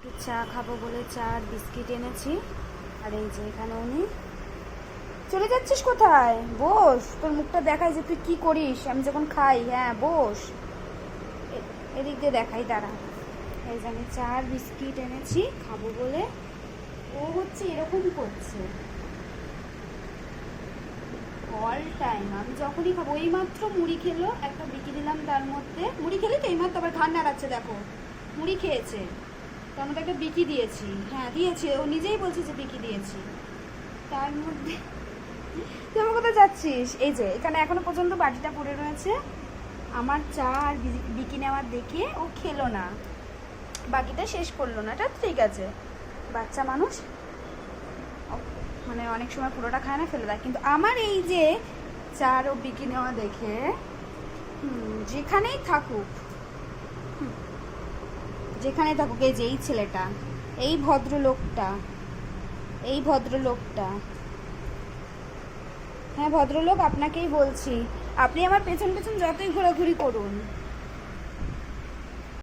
একটু চা খাবো বলে চা আর বিস্কিট এনেছি। আর এই যে এখানে উনি। চলে যাচ্ছিস কোথায়? বস, তোর মুখটা দেখাই যে তুই কি করিস আমি যখন খাই। হ্যাঁ বস, এদিক দিয়ে দেখাই, দাঁড়া। এই যে আমি চা আর বিস্কিট এনেছি খাবো বলে। ও হচ্ছে এরকম করছে অল টাইম। আমি যখনই খাবো, এই মাত্র মুড়ি খেলো, একটা বিকি দিলাম তার মধ্যে। মুড়ি খেলি তো এই মাত্র, আবার ঘাড় নাড়াচ্ছে, দেখো মুড়ি খেয়েছে, তার মধ্যে একটা বিকি দিয়েছি। হ্যাঁ দিয়েছি, ও নিজেই বলছে যে বিকি দিয়েছি। তার মধ্যে তুই আমার কোথায় যাচ্ছিস? এই যে এখানে এখনো পর্যন্ত বাটিটা পড়ে রয়েছে। আমার চা আর বিকি নেওয়ার দেখে ও খেলো না, বাকিটা শেষ করলো না। এটা ঠিক আছে, বাচ্চা মানুষ, মানে অনেক সময় পুরোটা খায় না, ফেলে দেয়। কিন্তু আমার এই যে চার ও বিকি নেওয়া দেখে যেখানেই থাকুক, যেখানেই থাকুক, এই যে এই ছেলেটা, এই ভদ্রলোকটা, এই ভদ্রলোকটা, হ্যাঁ ভদ্রলোক আপনাকেই বলছি, আপনি আমার পেছন পেছন যতই ঘোরাঘুরি করুন,